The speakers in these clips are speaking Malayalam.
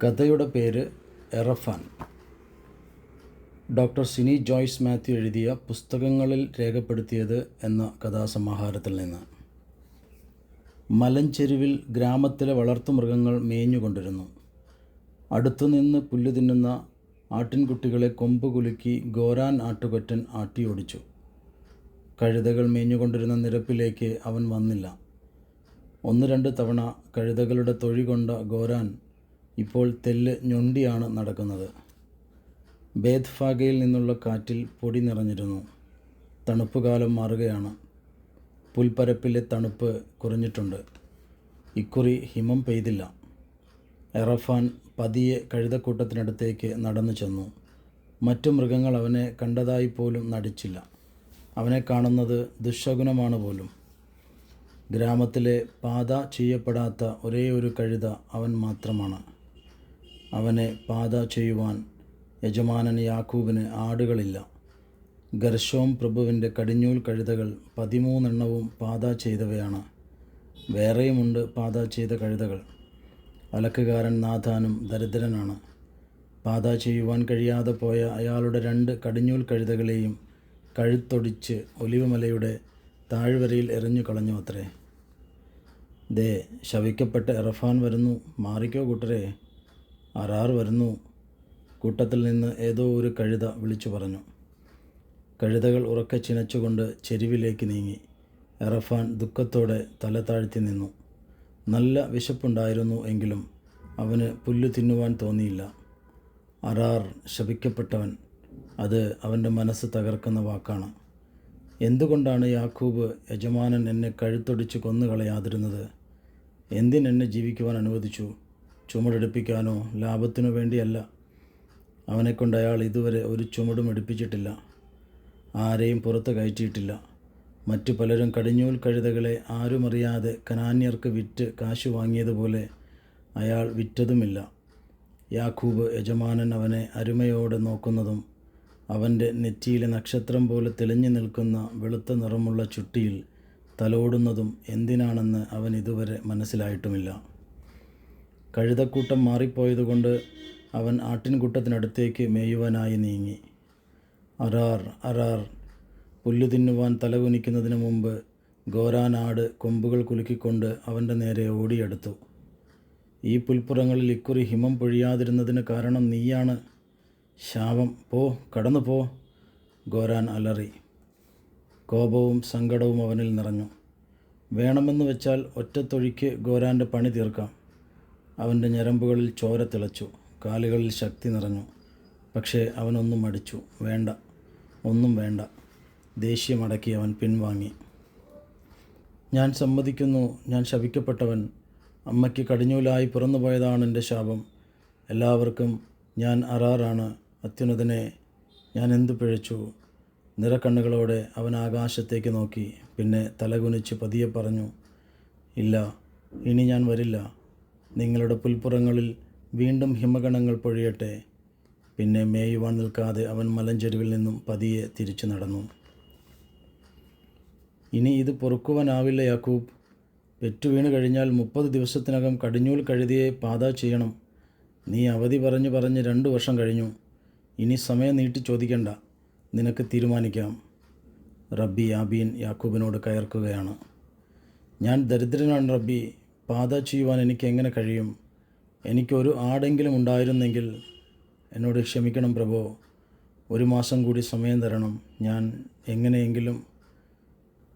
കഥയുടെ പേര് എറഫാൻ. ഡോക്ടർ സിനി ജോയ്സ് മാത്യു എഴുതിയ പുസ്തകങ്ങളിൽ രേഖപ്പെടുത്തിയത് എന്ന കഥാസമാഹാരത്തിൽ നിന്ന്. മലഞ്ചെരുവിൽ ഗ്രാമത്തിലെ വളർത്തുമൃഗങ്ങൾ മേഞ്ഞുകൊണ്ടിരുന്നു. അടുത്തുനിന്ന് പുല്ല് തിന്നുന്ന ആട്ടിൻകുട്ടികളെ കൊമ്പ് കുലുക്കി ഗോരാൻ ആട്ടുകൊറ്റൻ ആട്ടിയോടിച്ചു. കഴുതകൾ മേഞ്ഞുകൊണ്ടിരുന്ന നിരപ്പിലേക്ക് അവൻ വന്നില്ല. 1-2 തവണ കഴുതകളുടെ തൊഴി കൊണ്ട ഗോരാൻ ഇപ്പോൾ തെല്ല് ഞൊണ്ടിയാണ് നടക്കുന്നത്. ബേത്ഫാഗയിൽ നിന്നുള്ള കാറ്റിൽ പൊടി നിറഞ്ഞിരുന്നു. തണുപ്പുകാലം മാറുകയാണ്. പുൽപ്പരപ്പിലെ തണുപ്പ് കുറഞ്ഞിട്ടുണ്ട്. ഇക്കുറി ഹിമം പെയ്തില്ല. എറഫാൻ പതിയെ കഴുതക്കൂട്ടത്തിനടുത്തേക്ക് നടന്നു ചെന്നു. മറ്റു മൃഗങ്ങൾ അവനെ കണ്ടതായി പോലും നടിച്ചില്ല. അവനെ കാണുന്നത് ദുശ്ശകുനമാണ് പോലും. ഗ്രാമത്തിലെ പാത ചെയ്യപ്പെടാത്ത ഒരേ ഒരു കഴുത അവൻ മാത്രമാണ്. അവനെ പാത ചെയ്യുവാൻ യജമാനൻ യാക്കൂബിന് ആടുകളില്ല. ഗർശോം പ്രഭുവിൻ്റെ കടിഞ്ഞൂൽ കഴുതകൾ 13 എണ്ണവും പാത ചെയ്തവയാണ്. വേറെയുമുണ്ട് പാത ചെയ്ത കഴുതകൾ. അലക്കുകാരൻ നാഥാനും ദരിദ്രനാണ്. പാത ചെയ്യുവാൻ കഴിയാതെ പോയ അയാളുടെ 2 കടിഞ്ഞൂൽ കഴുതകളെയും കഴുത്തൊടിച്ച് ഒലിവുമലയുടെ താഴ്വരയിൽ എറിഞ്ഞു കളഞ്ഞു അത്രേ. ദേ, ശവിക്കപ്പെട്ട എറഫാൻ വരുന്നു, മാറിക്കോ കൂട്ടരെ, അറാർ വരുന്നു. കൂട്ടത്തിൽ നിന്ന് ഏതോ ഒരു കഴുത വിളിച്ചു പറഞ്ഞു. കഴുതകൾ ഉറക്കെ ചിനച്ചുകൊണ്ട് ചെരുവിലേക്ക് നീങ്ങി. എറഫാൻ ദുഃഖത്തോടെ തല താഴ്ത്തി നിന്നു. നല്ല വിശപ്പുണ്ടായിരുന്നു എങ്കിലും അവന് പുല്ല് തിന്നുവാൻ തോന്നിയില്ല. അറാർ, ശപിക്കപ്പെട്ടവൻ, അത് അവൻ്റെ മനസ്സ് തകർക്കുന്ന വാക്കാണ്. എന്തുകൊണ്ടാണ് യാക്കൂബ് യജമാനൻ എന്നെ കഴുത്തൊടിച്ച് കൊന്നുകളയാതിരുന്നത്? എന്തിനെന്നെ ജീവിക്കുവാൻ അനുവദിച്ചു? ചുമടെടുപ്പിക്കാനോ ലാഭത്തിനു വേണ്ടിയല്ല. അവനെക്കൊണ്ട് അയാൾ ഇതുവരെ ഒരു ചുമടും എടുപ്പിച്ചിട്ടില്ല. ആരെയും പുറത്ത് കയറ്റിയിട്ടില്ല. മറ്റു പലരും കടിഞ്ഞൂൽ കഴുതകളെ ആരുമറിയാതെ കനാന്യർക്ക് വിറ്റ് കാശു വാങ്ങിയതുപോലെ അയാൾ വിറ്റതുമില്ല. യാക്കൂബ് യജമാനൻ അവനെ അരുമയോടെ നോക്കുന്നതും അവൻ്റെ നെറ്റിയിലെ നക്ഷത്രം പോലെ തെളിഞ്ഞു നിൽക്കുന്ന വെളുത്ത നിറമുള്ള ചുട്ടിയിൽ തലോടുന്നതും എന്തിനാണെന്ന് അവൻ ഇതുവരെ മനസ്സിലായിട്ടുമില്ല. കഴുതക്കൂട്ടം മാറിപ്പോയതുകൊണ്ട് അവൻ ആട്ടിൻകൂട്ടത്തിനടുത്തേക്ക് മേയുവാനായി നീങ്ങി. Arar, Arar. പുല്ലു തിന്നുവാൻ തലകുനിക്കുന്നതിന് മുമ്പ് ഗോരാനാട് കൊമ്പുകൾ കുലുക്കിക്കൊണ്ട് അവൻ്റെ നേരെ ഓടിയെടുത്തു. ഈ പുൽപ്പുറങ്ങളിൽ ഇക്കുറി ഹിമം പൊഴിയാതിരുന്നതിന് കാരണം നീയാണ്. ശാപം, പോ, കടന്നു പോ. ഗോരാൻ അലറി. കോപവും സങ്കടവും അവനിൽ നിറഞ്ഞു. വേണമെന്ന് വെച്ചാൽ ഒറ്റത്തൊഴിക്ക് ഗോരാൻ്റെ പണി തീർക്കാം. അവൻ്റെ ഞരമ്പുകളിൽ ചോര തിളച്ചു. കാലുകളിൽ ശക്തി നിറഞ്ഞു. പക്ഷേ അവനൊന്നും മടിച്ചു. വേണ്ട, ഒന്നും വേണ്ട. ദേഷ്യമടക്കി അവൻ പിൻവാങ്ങി. ഞാൻ സമ്മതിക്കുന്നു, ഞാൻ ശപിക്കപ്പെട്ടവൻ. അമ്മയ്ക്ക് കടിഞ്ഞൂലായി പിറന്നുപോയതാണ് എൻ്റെ ശാപം. എല്ലാവർക്കും ഞാൻ അറാറാണ്. അത്യുന്നതനെ, ഞാൻ എന്തു പിഴച്ചു? നിറക്കണ്ണുകളോടെ അവൻ ആകാശത്തേക്ക് നോക്കി. പിന്നെ തലകുനിച്ച് പതിയെ പറഞ്ഞു, ഇല്ല, ഇനി ഞാൻ വരില്ല. നിങ്ങളുടെ പുൽപ്പുറങ്ങളിൽ വീണ്ടും ഹിമഗണങ്ങൾ പൊഴിയട്ടെ. പിന്നെ മേയുവാൻ നിൽക്കാതെ അവൻ മലഞ്ചെരുവിൽ നിന്നും പതിയെ തിരിച്ചു നടന്നു. ഇനി ഇത് പൊറുക്കുവാനാവില്ല യാക്കൂബ്. പെറ്റുവീണ് കഴിഞ്ഞാൽ 30 ദിവസത്തിനകം കടിഞ്ഞൂൽ കഴുതിയെ പാത ചെയ്യണം. നീ അവധി പറഞ്ഞ് 2 വർഷം കഴിഞ്ഞു. ഇനി സമയം നീട്ടി ചോദിക്കണ്ട, നിനക്ക് തീരുമാനിക്കാം. റബ്ബി യാബീൻ യാക്കൂബിനോട് കയർക്കുകയാണ്. ഞാൻ ദരിദ്രനാണ് റബ്ബി. പാത ചെയ്യുവാൻ എനിക്ക് എങ്ങനെ കഴിയും? എനിക്കൊരു ആടെങ്കിലും ഉണ്ടായിരുന്നെങ്കിൽ. എന്നോട് ക്ഷമിക്കണം പ്രഭോ. 1 മാസം കൂടി സമയം തരണം. ഞാൻ എങ്ങനെയെങ്കിലും.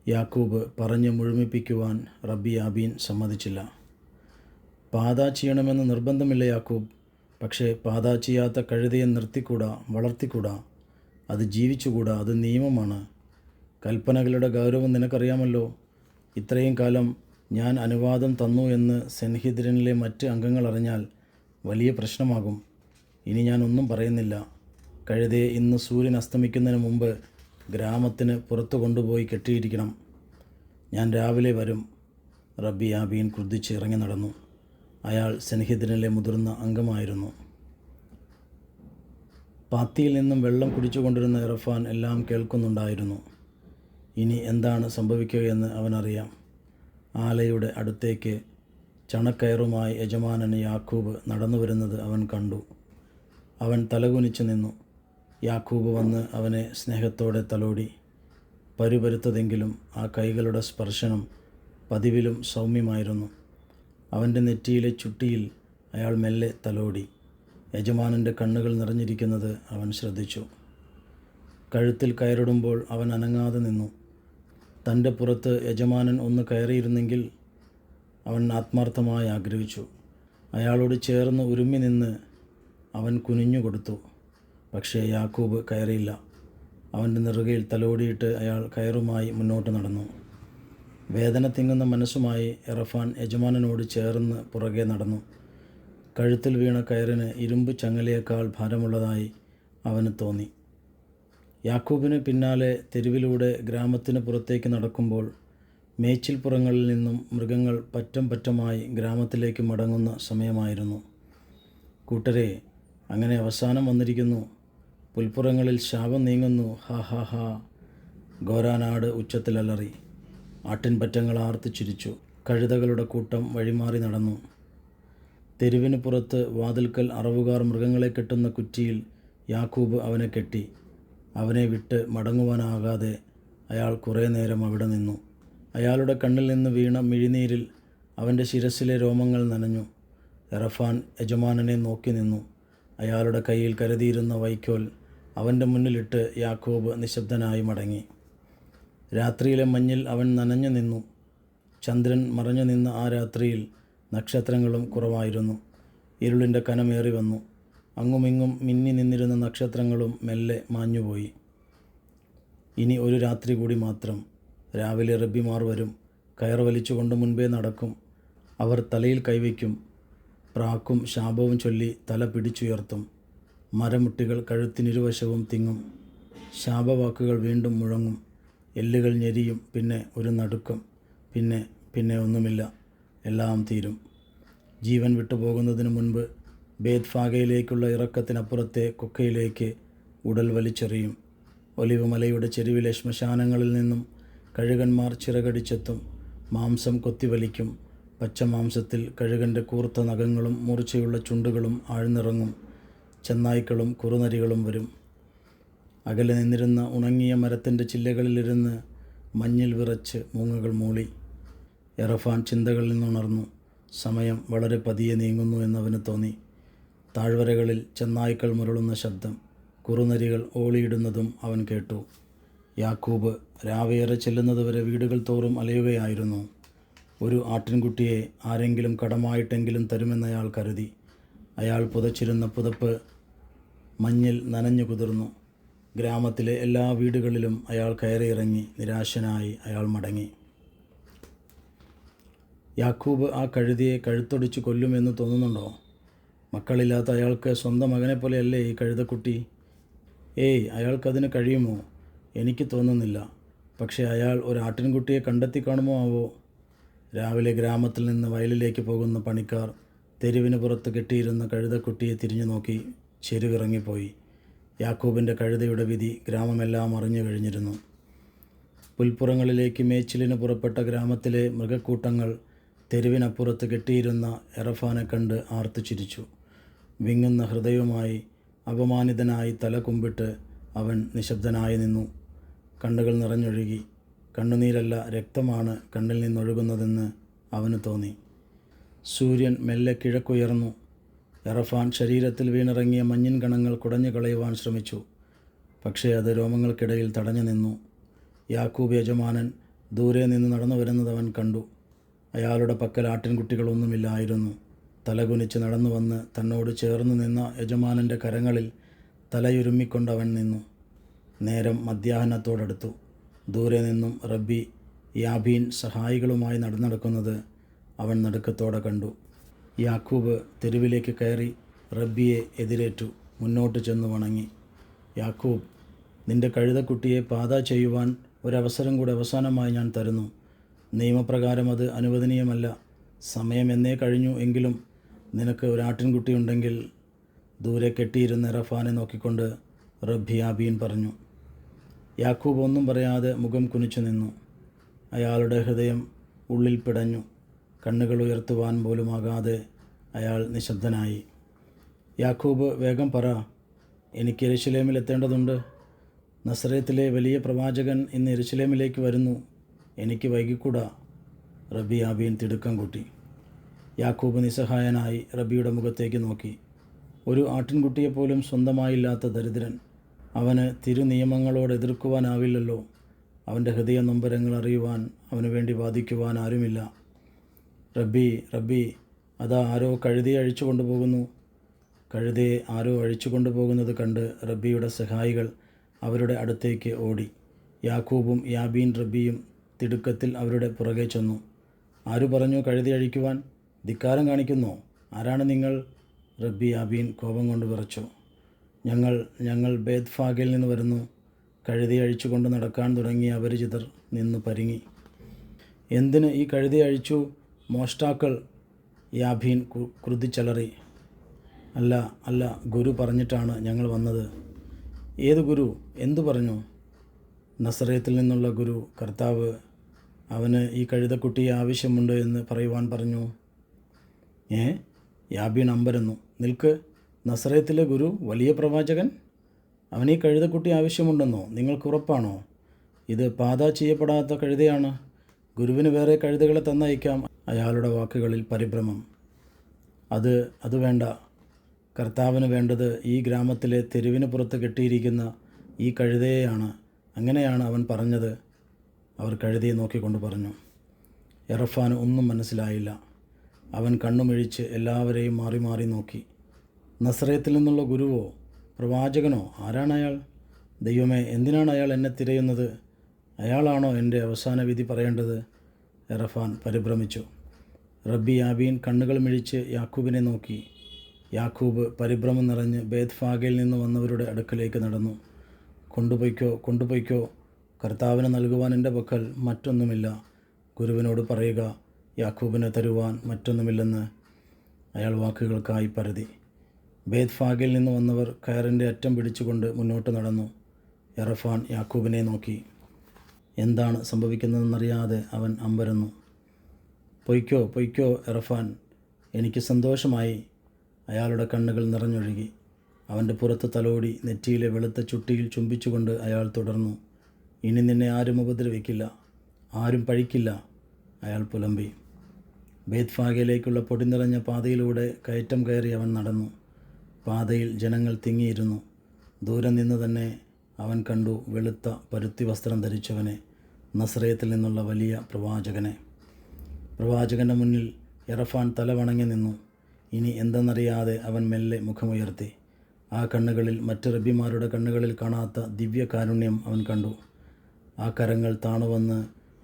യാക്കൂബ് പറഞ്ഞ് മുഴുമിപ്പിക്കുവാൻ റബ്ബി യാബീൻ സമ്മതിച്ചില്ല. പാത ചെയ്യണമെന്ന് നിർബന്ധമില്ല യാക്കൂബ്. പക്ഷേ പാത ചെയ്യാത്ത കഴുതയെ നിർത്തിക്കൂടാ, വളർത്തിക്കൂടാ. അത് ജീവിച്ചുകൂടാ. അത് നിയമമാണ്. കൽപ്പനകളുടെ ഗൗരവം നിനക്കറിയാമല്ലോ. ഇത്രയും കാലം ഞാൻ അനുവാദം തന്നു എന്ന് സെൻഹിദ്രിനിലെ മറ്റ് അംഗങ്ങൾ അറിഞ്ഞാൽ വലിയ പ്രശ്നമാകും. ഇനി ഞാൻ ഒന്നും പറയുന്നില്ല. കഴുതയെ ഇന്ന് സൂര്യൻ അസ്തമിക്കുന്നതിന് മുമ്പ് ഗ്രാമത്തിന് പുറത്തു കൊണ്ടുപോയി കെട്ടിയിരിക്കണം. ഞാൻ രാവിലെ വരും. റബ്ബി യാബീൻ ക്രുദ്ധിച്ച് ഇറങ്ങി നടന്നു. അയാൾ സെൻഹിദ്രിനിലെ മുതിർന്ന അംഗമായിരുന്നു. പാത്തിയിൽ നിന്നും വെള്ളം കുടിച്ചുകൊണ്ടിരുന്ന എറഫാൻ എല്ലാം കേൾക്കുന്നുണ്ടായിരുന്നു. ഇനി എന്താണ് സംഭവിക്കുകയെന്ന് അവനറിയാം. ആലയുടെ അടുത്തേക്ക് ചണക്കയറുമായി യജമാനന് യാക്കൂബ് നടന്നു വരുന്നത് അവൻ കണ്ടു. അവൻ തലകുനിച്ചു നിന്നു. യാക്കൂബ് വന്ന് അവനെ സ്നേഹത്തോടെ തലോടി. പരുപരുത്തതെങ്കിലും ആ കൈകളുടെ സ്പർശനം പതിവിലും സൗമ്യമായിരുന്നു. അവൻ്റെ നെറ്റിയിലെ ചുട്ടിയിൽ അയാൾ മെല്ലെ തലോടി. യജമാനൻ്റെ കണ്ണുകൾ നിറഞ്ഞിരിക്കുന്നത് അവൻ ശ്രദ്ധിച്ചു. കഴുത്തിൽ കയറിടുമ്പോൾ അവൻ അനങ്ങാതെ നിന്നു. തൻ്റെ പുറത്ത് യജമാനൻ ഒന്ന് കയറിയിരുന്നെങ്കിൽ അവൻ ആത്മാർത്ഥമായി ആഗ്രഹിച്ചു. അയാളോട് ചേർന്ന് ഉരുമ്മി നിന്ന് അവൻ കുനിഞ്ഞു കൊടുത്തു. പക്ഷേ യാക്കൂബ് കയറിയില്ല. അവൻ്റെ നെറുകയിൽ തലോടിയിട്ട് അയാൾ കയറുമായി മുന്നോട്ട് നടന്നു. വേദന തിങ്ങുന്ന മനസ്സുമായി എറഫാൻ യജമാനനോട് ചേർന്ന് പുറകെ നടന്നു. കഴുത്തിൽ വീണ കയറിന് ഇരുമ്പ് ചങ്ങലയേക്കാൾ ഭാരമുള്ളതായി അവന് തോന്നി. യാക്കൂബിന് പിന്നാലെ തെരുവിലൂടെ ഗ്രാമത്തിന് പുറത്തേക്ക് നടക്കുമ്പോൾ മേച്ചിൽപ്പുറങ്ങളിൽ നിന്നും മൃഗങ്ങൾ പറ്റം പറ്റമായി ഗ്രാമത്തിലേക്ക് മടങ്ങുന്ന സമയമായിരുന്നു. കൂട്ടരെ, അങ്ങനെ അവസാനം വന്നിരിക്കുന്നു. പുൽപ്പുറങ്ങളിൽ ശാപം നീങ്ങുന്നു. ഹാ ഹാ ഹാ. ഗോരാനാട് ഉച്ചത്തിലലറി. ആട്ടിൻപറ്റങ്ങൾ ആർത്ത് ചിരിച്ചു. കഴുതകളുടെ കൂട്ടം വഴിമാറി നടന്നു. തെരുവിന് പുറത്ത് വാതിൽക്കൽ അറവുകാർ മൃഗങ്ങളെ കെട്ടുന്ന കുറ്റിയിൽ യാക്കൂബ് അവനെ കെട്ടി. അവനെ വിട്ട് മടങ്ങുവാനാകാതെ അയാൾ കുറേ നേരം അവിടെ നിന്നു. അയാളുടെ കണ്ണിൽ നിന്ന് വീണ മിഴിനീരിൽ അവൻ്റെ ശിരസിലെ രോമങ്ങൾ നനഞ്ഞു. എറഫാൻ യജമാനനെ നോക്കി നിന്നു. അയാളുടെ കയ്യിൽ കരുതിയിരുന്ന വൈക്കോൽ അവൻ്റെ മുന്നിലിട്ട് യാക്കോബ് നിശബ്ദനായി മടങ്ങി. രാത്രിയിലെ മഞ്ഞിൽ അവൻ നനഞ്ഞു നിന്നു. ചന്ദ്രൻ മറഞ്ഞു നിന്ന ആ രാത്രിയിൽ നക്ഷത്രങ്ങളും കുറവായിരുന്നു. ഇരുളിൻ്റെ കനമേറി വന്നു. അങ്ങുമിങ്ങും മിന്നി നിന്നിരുന്ന നക്ഷത്രങ്ങളും മെല്ലെ മാഞ്ഞുപോയി. ഇനി ഒരു രാത്രി കൂടി മാത്രം. രാവിലെ റബ്ബിമാർ വരും. കയർ വലിച്ചുകൊണ്ട് മുൻപേ നടക്കും. അവർ തലയിൽ കൈവയ്ക്കും. പ്രാക്കും ശാപവും ചൊല്ലി തല പിടിച്ചുയർത്തും. മരമുട്ടികൾ കഴുത്തിനിരുവശവും തിങ്ങും. ശാപവാക്കുകൾ വീണ്ടും മുഴങ്ങും. എല്ലുകൾ ഞെരിയും. പിന്നെ ഒരു നടുക്കം. പിന്നെ ഒന്നുമില്ല. എല്ലാം തീരും. ജീവൻ വിട്ടുപോകുന്നതിന് മുൻപ് ബേത്ഫാഗയിലേക്കുള്ള ഇറക്കത്തിനപ്പുറത്തെ കൊക്കയിലേക്ക് ഉടൽ വലിച്ചെറിയും. ഒലിവ് മലയുടെ ചെരുവിലെ ശ്മശാനങ്ങളിൽ നിന്നും കഴുകന്മാർ ചിറകടിച്ചെത്തും. മാംസം കൊത്തിവലിക്കും. പച്ചമാംസത്തിൽ കഴുകൻ്റെ കൂർത്ത നഖങ്ങളും മൂർച്ചയുള്ള ചുണ്ടുകളും ആഴ്ന്നിറങ്ങും. ചെന്നായ്ക്കളും കുറുനരികളും വരും. അകലെ നിന്നിരുന്ന ഉണങ്ങിയ മരത്തിൻ്റെ ചില്ലകളിലിരുന്ന് മഞ്ഞിൽ വിറച്ച് മൂങ്ങകൾ മൂളി. എറഫാൻ ചിന്തകളിൽ നിന്നുണർന്നു. സമയം വളരെ പതിയെ നീങ്ങുന്നു എന്നവന് തോന്നി. താഴ്വരകളിൽ ചെന്നായ്ക്കൾ മുരളുന്ന ശബ്ദം, കുറുനരികൾ ഓളിയിടുന്നതും അവൻ കേട്ടു. യാക്കൂബ് രാവേറെ ചെല്ലുന്നതുവരെ വീടുകൾ തോറും അലയുകയായിരുന്നു. ഒരു ആട്ടിൻകുട്ടിയെ ആരെങ്കിലും കടമായിട്ടെങ്കിലും തരുമെന്നയാൾ കരുതി. അയാൾ പുതച്ചിരുന്ന പുതപ്പ് മഞ്ഞിൽ നനഞ്ഞു കുതിർന്നു. ഗ്രാമത്തിലെ എല്ലാ വീടുകളിലും അയാൾ കയറിയിറങ്ങി. നിരാശനായി അയാൾ മടങ്ങി. യാക്കൂബ് ആ കഴുതിയെ കഴുത്തൊടിച്ച് കൊല്ലുമെന്ന് തോന്നുന്നുണ്ടോ? മക്കളില്ലാത്ത അയാൾക്ക് സ്വന്തം മകനെപ്പോലെയല്ലേ ഈ കഴുതക്കുട്ടി? അയാൾക്കതിന് കഴിയുമോ? എനിക്ക് തോന്നുന്നില്ല. പക്ഷേ അയാൾ ഒരു ആട്ടിൻകുട്ടിയെ കണ്ടെത്തി കാണുമോ ആവോ? രാവിലെ ഗ്രാമത്തിൽ നിന്ന് വയലിലേക്ക് പോകുന്ന പണിക്കാർ തെരുവിന് പുറത്ത് കെട്ടിയിരുന്ന കഴുതക്കുട്ടിയെ തിരിഞ്ഞു നോക്കി ചെരുവിറങ്ങിപ്പോയി. യാക്കൂബിൻ്റെ കഴുതയുടെ വിധി ഗ്രാമമെല്ലാം അറിഞ്ഞു കഴിഞ്ഞിരുന്നു. പുൽപ്പുറങ്ങളിലേക്ക് മേച്ചിലിന് പുറപ്പെട്ട ഗ്രാമത്തിലെ മൃഗക്കൂട്ടങ്ങൾ തെരുവിനപ്പുറത്ത് കെട്ടിയിരുന്ന എറഫാനെ കണ്ട് ആർത്തു ചിരിച്ചു. വിങ്ങുന്ന ഹൃദയവുമായി അപമാനിതനായി തല കുമ്പിട്ട് അവൻ നിശബ്ദനായി നിന്നു. കണ്ണുകൾ നിറഞ്ഞൊഴുകി. കണ്ണുനീരല്ല, രക്തമാണ് കണ്ണിൽ നിന്നൊഴുകുന്നതെന്ന് അവന് തോന്നി. സൂര്യൻ മെല്ലെ കിഴക്കുയർന്നു. എറഫാൻ ശരീരത്തിൽ വീണിറങ്ങിയ മഞ്ഞിൻ കണങ്ങൾ കുടഞ്ഞു കളയുവാൻ ശ്രമിച്ചു. പക്ഷേ അത് രോമങ്ങൾക്കിടയിൽ തടഞ്ഞു നിന്നു. യാക്കൂബ് യജമാനൻ ദൂരെ നിന്ന് നടന്നു വരുന്നത് അവൻ കണ്ടു. അയാളുടെ പക്കൽ ആട്ടിൻകുട്ടികളൊന്നുമില്ലായിരുന്നു. തലകുനിച്ച് നടന്നു വന്ന് തന്നോട് ചേർന്ന് നിന്ന യജമാനൻ്റെ കരങ്ങളിൽ തലയുരുമ്മിക്കൊണ്ടവൻ നിന്നു. നേരം മധ്യാഹ്നത്തോടടുത്തു. ദൂരെ നിന്നും റബ്ബി യാബീൻ സഹായികളുമായി നടക്കുന്നത് അവൻ നടുക്കത്തോടെ കണ്ടു. യാക്കൂബ് തെരുവിലേക്ക് കയറി റബ്ബിയെ എതിരേറ്റു. മുന്നോട്ട് ചെന്ന് വണങ്ങി. യാക്കൂബ്, നിന്റെ കഴുതക്കുട്ടിയെ പാത ചെയ്യുവാൻ ഒരവസരം കൂടെ അവസാനമായി ഞാൻ തരുന്നു. നിയമപ്രകാരം അത് അനുവദനീയമല്ല. സമയം എന്നേ കഴിഞ്ഞു. എങ്കിലും നിനക്ക് ഒരാട്ടിൻകുട്ടിയുണ്ടെങ്കിൽ. ദൂരെ കെട്ടിയിരുന്ന എറഫാനെ നോക്കിക്കൊണ്ട് റബ്ബി യാബീൻ പറഞ്ഞു. യാക്കൂബ് ഒന്നും പറയാതെ മുഖം കുനിച്ചു നിന്നു. അയാളുടെ ഹൃദയം ഉള്ളിൽ പിടഞ്ഞു. കണ്ണുകൾ ഉയർത്തുവാൻ പോലുമാകാതെ അയാൾ നിശബ്ദനായി. യാക്കൂബ്, വേഗം പറ, എനിക്ക് യെരുശലേമിൽ എത്തേണ്ടതുണ്ട്. നസറേത്തിലെ വലിയ പ്രവാചകൻ ഇന്ന് യെരുശലേമിലേക്ക് വരുന്നു. എനിക്ക് വൈകിക്കൂടാ. റബ്ബി ആബീൻ തിടുക്കം കൂട്ടി. യാക്കൂബ് നിസ്സഹായനായി റബ്ബിയുടെ മുഖത്തേക്ക് നോക്കി. ഒരു ആട്ടിൻകുട്ടിയെപ്പോലും സ്വന്തമായില്ലാത്ത ദരിദ്രൻ. അവന് തിരുനിയമങ്ങളോട് എതിർക്കുവാനാവില്ലല്ലോ. അവൻ്റെ ഹൃദയ നൊമ്പരങ്ങൾ അറിയുവാൻ, അവന് വേണ്ടി വാദിക്കുവാൻ ആരുമില്ല. റബ്ബി, റബ്ബി, അതാ ആരോ കഴുതയെ അഴിച്ചു കൊണ്ടുപോകുന്നു. കഴുതയെ ആരോ അഴിച്ചു കൊണ്ടുപോകുന്നത് കണ്ട് റബ്ബിയുടെ സഹായികൾ അവരുടെ അടുത്തേക്ക് ഓടി. യാക്കൂബും യാബീൻ റബ്ബിയും തിടുക്കത്തിൽ അവരുടെ പുറകെ ചെന്നു. ആരു പറഞ്ഞു കഴുതയെ അഴിക്കുവാൻ? ധിക്കാരം കാണിക്കുന്നോ? ആരാണ് നിങ്ങൾ? റബ്ബി യാബീൻ കോപം കൊണ്ട് വിറച്ചു. ഞങ്ങൾ ബേത്ഫാഗിൽ നിന്ന് വരുന്നു. കഴുതയെ അഴിച്ചുകൊണ്ട് നടക്കാൻ തുടങ്ങിയ അപരിചിതർ നിന്ന് പരിങ്ങി. എന്തിന് ഈ കഴുതയെ അഴിച്ചു? മോഷ്ടാക്കൾ! യാബീൻ ക്രുദ്ധിച്ചലറി. അല്ല, ഗുരു പറഞ്ഞിട്ടാണ് ഞങ്ങൾ വന്നത്. ഏത് ഗുരു? എന്തു പറഞ്ഞു? നസറേത്തിൽ നിന്നുള്ള ഗുരു, കർത്താവ്. അവന് ഈ കഴുതക്കുട്ടിയെ ആവശ്യമുണ്ട് എന്ന് പറയുവാൻ പറഞ്ഞു. യാബീൻ അമ്പരന്നു. നിൽക്ക്, നസറേത്തിലെ ഗുരു വലിയ പ്രവാചകൻ? അവന് ഈ കഴുതക്കുട്ടി ആവശ്യമുണ്ടെന്നോ? നിങ്ങൾക്ക് ഉറപ്പാണോ? ഇത് പാത ചെയ്യപ്പെടാത്ത കഴുതയാണ്. ഗുരുവിന് വേറെ കഴുതകളെ തന്നയക്കാം. അയാളുടെ വാക്കുകളിൽ പരിഭ്രമം. അത് വേണ്ട. കർത്താവിന് വേണ്ടത് ഈ ഗ്രാമത്തിലെ തെരുവിന് പുറത്ത് കെട്ടിയിരിക്കുന്ന ഈ കഴുതയെയാണ്. അങ്ങനെയാണ് അവൻ പറഞ്ഞത്. അവർ കഴുതയെ നോക്കിക്കൊണ്ട് പറഞ്ഞു. എറഫാന് ഒന്നും മനസ്സിലായില്ല. അവൻ കണ്ണുമിഴിച്ച് എല്ലാവരെയും മാറി മാറി നോക്കി. നസറേത്തിൽ നിന്നുള്ള ഗുരുവോ? പ്രവാചകനോ? ആരാണ് അയാൾ? ദൈവമേ, എന്തിനാണ് അയാൾ എന്നെ തിരയുന്നത്? അയാളാണോ എൻ്റെ അവസാന വിധി പറയേണ്ടത്? എറഫാൻ പരിഭ്രമിച്ചു. റബ്ബി യാബീൻ കണ്ണുകൾ മിഴിച്ച് യാക്കൂബിനെ നോക്കി. യാക്കൂബ് പരിഭ്രമം നിറഞ്ഞ് ബേത്ഫാഗയിൽ നിന്ന് വന്നവരുടെ അടുക്കലേക്ക് നടന്നു. കൊണ്ടുപോയിക്കോ. കർത്താവിന് നൽകുവാൻ എൻ്റെ പക്കൽ മറ്റൊന്നുമില്ല. ഗുരുവിനോട് പറയുക, യാക്കൂബിന് തരുവാൻ മറ്റൊന്നുമില്ലെന്ന്. അയാൾ വാക്കുകൾക്കായി പരതി. ബേത്ഫാഗിൽ നിന്ന് വന്നവർ കയറിൻ്റെ അറ്റം പിടിച്ചുകൊണ്ട് മുന്നോട്ട് നടന്നു. എറഫാൻ യാക്കൂബിനെ നോക്കി. എന്താണ് സംഭവിക്കുന്നതെന്നറിയാതെ അവൻ അമ്പരന്നു. പൊയ്ക്കോ എറഫാൻ, എനിക്ക് സന്തോഷമായി. അയാളുടെ കണ്ണുകൾ നിറഞ്ഞൊഴുകി. അവൻ്റെ പുറത്ത് തലോടി നെറ്റിയിലെ വെളുത്ത ചുട്ടിയിൽ ചുംബിച്ചുകൊണ്ട് അയാൾ തുടർന്നു. ഇനി നിന്നെ ആരും ഉപദ്രവിക്കില്ല, ആരും പഴിക്കില്ല, അയാൾ പുലമ്പി. ബേത്ഫാഗയിലേക്കുള്ള പൊടി നിറഞ്ഞ പാതയിലൂടെ കയറ്റം കയറി അവൻ നടന്നു. പാതയിൽ ജനങ്ങൾ തിങ്ങിയിരുന്നു. ദൂരെ നിന്ന് തന്നെ അവൻ കണ്ടു വെളുത്ത പരുത്തി വസ്ത്രം ധരിച്ചവനെ, നസറേത്തിൽ നിന്നുള്ള വലിയ പ്രവാചകനെ. പ്രവാചകൻ്റെ മുന്നിൽ എറഫാൻ തല വണങ്ങി നിന്നു. ഇനി എന്തെന്നറിയാതെ അവൻ മെല്ലെ മുഖമുയർത്തി. ആ കണ്ണുകളിൽ മറ്റ് റബ്ബിമാരുടെ കണ്ണുകളിൽ കാണാത്ത ദിവ്യകാരുണ്യം അവൻ കണ്ടു. ആ കരങ്ങൾ താണുവന്ന്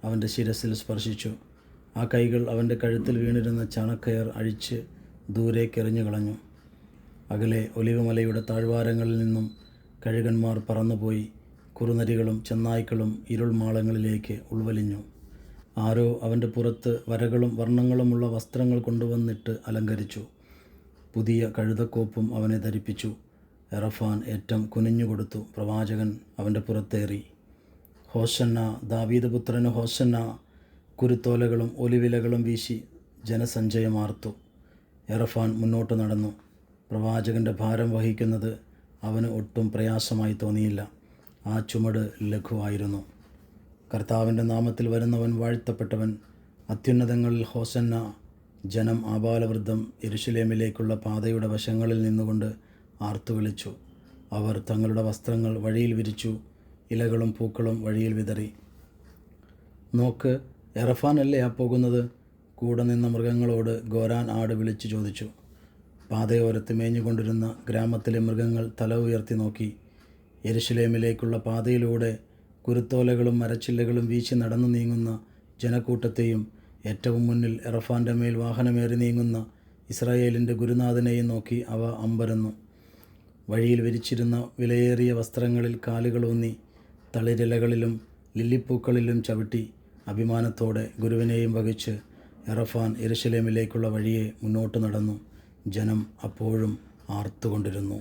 അവൻ്റെ ശിരസിൽ സ്പർശിച്ചു. ആ കൈകൾ അവൻ്റെ കഴുത്തിൽ വീണിരുന്ന ചണക്കയർ അഴിച്ച് ദൂരേക്കെറിഞ്ഞു കളഞ്ഞു. അകലെ ഒലിവുമലയുടെ താഴ്വാരങ്ങളിൽ നിന്നും കഴുകന്മാർ പറന്നുപോയി. കുറുനരികളും ചെന്നായ്ക്കളും ഇരുൾമാളങ്ങളിലേക്ക് ഉൾവലിഞ്ഞു. ആരോ അവൻ്റെ പുറത്ത് വരകളും വർണ്ണങ്ങളുമുള്ള വസ്ത്രങ്ങൾ കൊണ്ടുവന്നിട്ട് അലങ്കരിച്ചു. പുതിയ കഴുതക്കോപ്പും അവനെ ധരിപ്പിച്ചു. എറഫാൻ ഏറ്റം കുനിഞ്ഞുകൊടുത്തു. പ്രവാചകൻ അവൻ്റെ പുറത്തേറി. ഹോശന്ന, ദാവീദ് പുത്രന് ഹോശന്ന! കുരുത്തോലകളും ഒലിവിലകളും വീശി ജനസഞ്ചയമാർത്തു. എറഫാൻ മുന്നോട്ട് നടന്നു. പ്രവാചകൻ്റെ ഭാരം വഹിക്കുന്നത് അവന് ഒട്ടും പ്രയാസമായി തോന്നിയില്ല. ആ ചുമട് ലഘുവായിരുന്നു. കർത്താവിൻ്റെ നാമത്തിൽ വരുന്നവൻ വാഴ്ത്തപ്പെട്ടവൻ, അത്യുന്നതങ്ങളിൽ ഹോസന്ന! ജനം ആബാലവൃദ്ധം യെരുശലേമിലേക്കുള്ള പാതയുടെ വശങ്ങളിൽ നിന്നുകൊണ്ട് ആർത്തുവിളിച്ചു. അവർ തങ്ങളുടെ വസ്ത്രങ്ങൾ വഴിയിൽ വിരിച്ചു, ഇലകളും പൂക്കളും വഴിയിൽ വിതറി. നോക്ക്, എറഫാനല്ലേ ആ പോകുന്നത്? കൂടെ നിന്ന മൃഗങ്ങളോട് ഗോരാൻ ആട് വിളിച്ചു ചോദിച്ചു. പാതയോരത്ത് മേഞ്ഞുകൊണ്ടിരുന്ന ഗ്രാമത്തിലെ മൃഗങ്ങൾ തല ഉയർത്തി നോക്കി. യെരുശലേമിലേക്കുള്ള പാതയിലൂടെ കുരുത്തോലകളും മരച്ചില്ലകളും വീശി നടന്നു നീങ്ങുന്ന ജനക്കൂട്ടത്തെയും ഏറ്റവും മുന്നിൽ എറഫാൻ്റെ മേൽ വാഹനമേറി നീങ്ങുന്ന ഇസ്രായേലിൻ്റെ ഗുരുനാഥനെയും നോക്കി അവ അമ്പരന്നു. വഴിയിൽ വിരിച്ചിരുന്ന വിലയേറിയ വസ്ത്രങ്ങളിൽ കാലുകളൂന്നി തളിരിലകളിലും ലില്ലിപ്പൂക്കളിലും ചവിട്ടി അഭിമാനത്തോടെ ഗുരുവിനെയും വഹിച്ച് എറഫാൻ യെരുശലേമിലേക്കുള്ള വഴിയെ മുന്നോട്ട് നടന്നു. ജനം അപ്പോഴും ആർത്തുകൊണ്ടിരുന്നു.